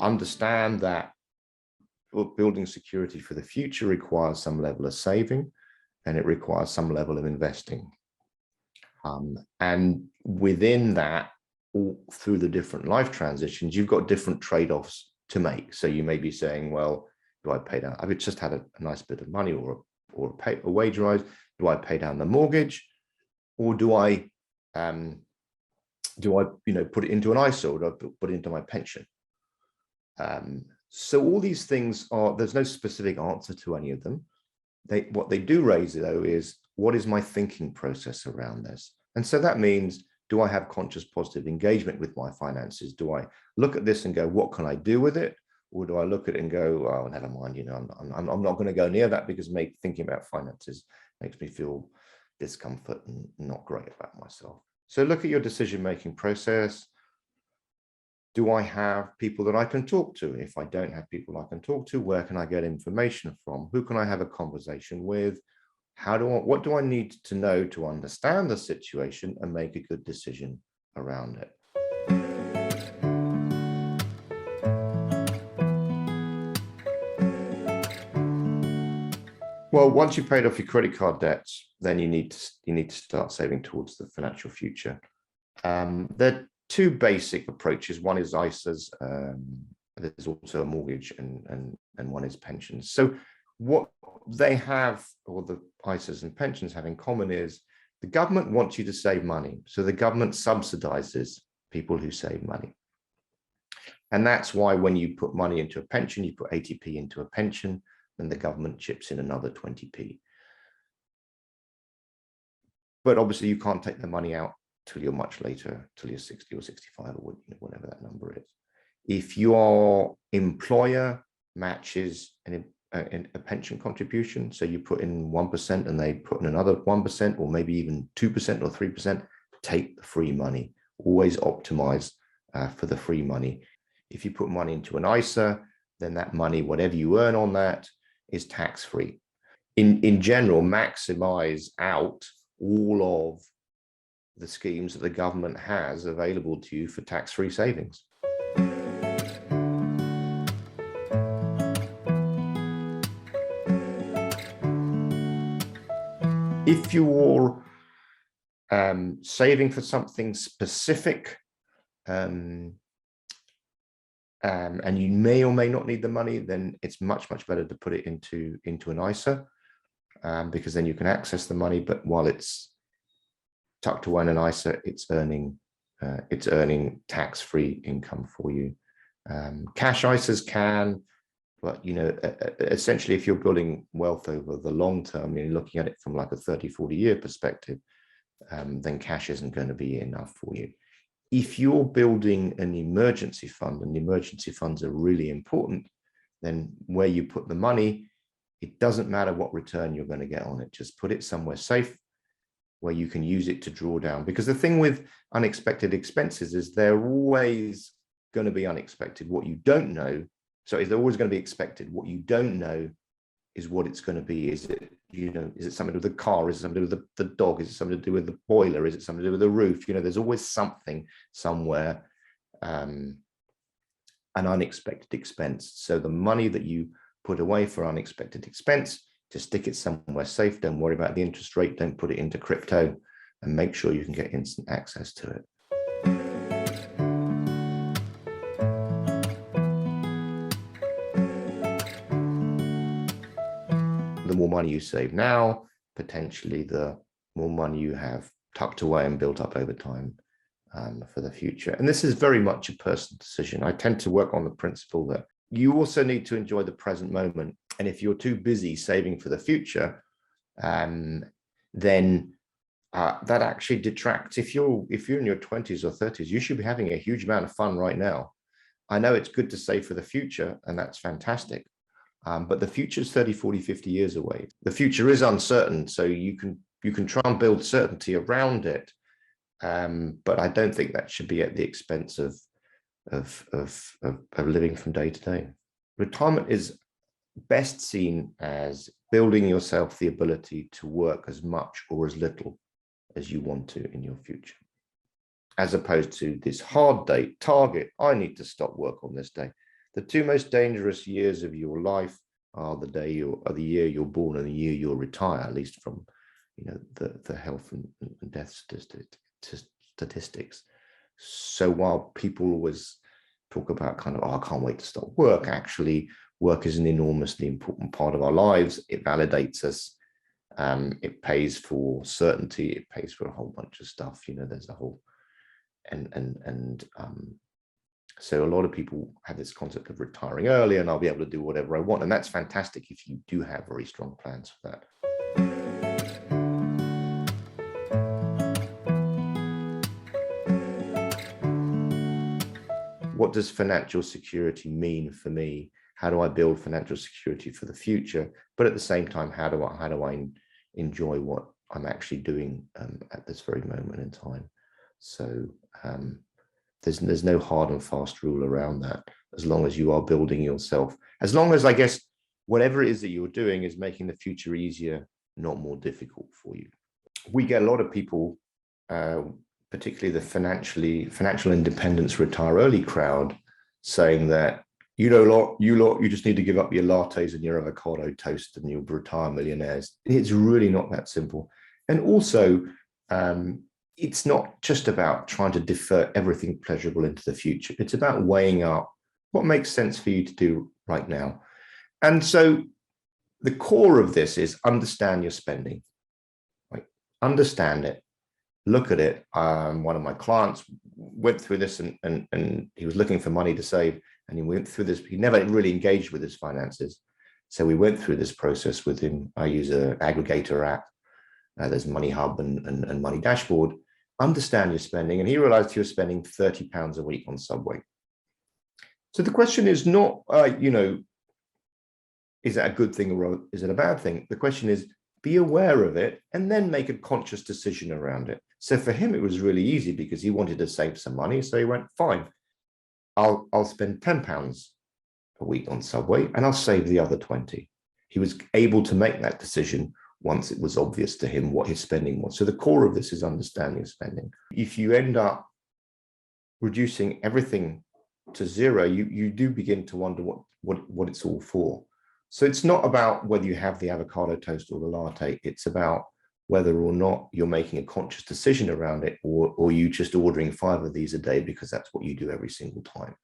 understand that building security for the future requires some level of saving, and it requires some level of investing. And within that, all through the different life transitions, you've got different trade-offs to make. So you may be saying, well, do I pay down? I've just had a nice bit of money or a wage rise. Do I pay down the mortgage, or do I put it into an ISA, or do I put it into my pension? So all these things there's no specific answer to any of them. What they do raise, though, is what is my thinking process around this? And so that means, do I have conscious positive engagement with my finances? Do I look at this and go, what can I do with it? Or do I look at it and go, oh, never mind, I'm not going to go near that, because thinking about finances makes me feel discomfort and not great about myself. So look at your decision-making process. Do I have people that I can talk to? If I don't have people I can talk to, where can I get information from? Who can I have a conversation with? What do I need to know to understand the situation and make a good decision around it? Well, once you've paid off your credit card debts, then you need to start saving towards the financial future. There are two basic approaches. One is ISAs. There's also a mortgage, and one is pensions. So what they have, or the ISAs and pensions have in common, is the government wants you to save money. So the government subsidizes people who save money. And that's why when you put money into a pension, you put 80p into a pension, then the government chips in another 20p. But obviously you can't take the money out till you're much later, till you're 60 or 65 or whatever that number is. If your employer matches a pension contribution, so you put in 1% and they put in another 1%, or maybe even 2% or 3%, take the free money. Always optimize for the free money. If you put money into an ISA, then that money, whatever you earn on that, is tax-free. In general, maximize out all of the schemes that the government has available to you for tax-free savings. If you're saving for something specific, and you may or may not need the money, then it's much better to put it into an ISA, because then you can access the money. But while it's tucked away in an ISA, it's earning tax-free income for you. Cash ISAs can, but essentially, if you're building wealth over the long term, you're looking at it from like a 30-40 year perspective, then cash isn't going to be enough for you. If you're building an emergency fund, and emergency funds are really important, then where you put the money, it doesn't matter what return you're going to get on it. Just put it somewhere safe where you can use it to draw down. Because the thing with unexpected expenses is they're always going to be unexpected. What you don't know, so they're always going to be expected. What you don't know is what it's going to be. Is it something to do with the car? Is it something to do with the dog? Is it something to do with the boiler? Is it something to do with the roof? There's always something somewhere, an unexpected expense. So the money that you put away for unexpected expense, just stick it somewhere safe. Don't worry about the interest rate. Don't put it into crypto, and make sure you can get instant access to it. The more money you save now, potentially the more money you have tucked away and built up over time for the future. And this is very much a personal decision. I tend to work on the principle that you also need to enjoy the present moment. And if you're too busy saving for the future, then that actually detracts. If you're in your 20s or 30s, you should be having a huge amount of fun right now. I know it's good to save for the future, and that's fantastic. But the future is 30, 40, 50 years away. The future is uncertain, so you can try and build certainty around it. But I don't think that should be at the expense of living from day to day. Retirement is best seen as building yourself the ability to work as much or as little as you want to in your future, as opposed to this hard date target. I need to stop work on this day. The two most dangerous years of your life are the year you're born and the year you'll retire, at least from, the health and death statistics. So while people always talk about kind of, oh, I can't wait to start work, actually, work is an enormously important part of our lives. It validates us. It pays for certainty. It pays for a whole bunch of stuff. There's a whole, so a lot of people have this concept of retiring early and I'll be able to do whatever I want. And that's fantastic if you do have very strong plans for that. What does financial security mean for me? How do I build financial security for the future? But at the same time, how do I enjoy what I'm actually doing at this very moment in time? So there's no hard and fast rule around that, as long as you are building yourself, as long as, I guess, whatever it is that you're doing is making the future easier, not more difficult for you. We get a lot of people, particularly the financial independence retire early crowd, saying that, you just need to give up your lattes and your avocado toast and you'll retire millionaires. It's really not that simple. And also, it's not just about trying to defer everything pleasurable into the future. It's about weighing up what makes sense for you to do right now. And so the core of this is understand your spending. Like, understand it, look at it. One of my clients went through this and he was looking for money to save, and he went through this. He never really engaged with his finances. So we went through this process with him. I use an aggregator app. There's Money Hub and Money Dashboard. Understand your spending. And he realized he was spending £30 a week on Subway. So the question is not, is that a good thing or is it a bad thing? The question is, be aware of it and then make a conscious decision around it. So for him, it was really easy because he wanted to save some money. So he went, fine, I'll spend £10 a week on Subway and I'll save the other 20. He was able to make that decision once it was obvious to him what his spending was. So the core of this is understanding spending. If you end up reducing everything to zero, you do begin to wonder what it's all for. So it's not about whether you have the avocado toast or the latte. It's about whether or not you're making a conscious decision around it, or you just ordering 5 of these a day because that's what you do every single time.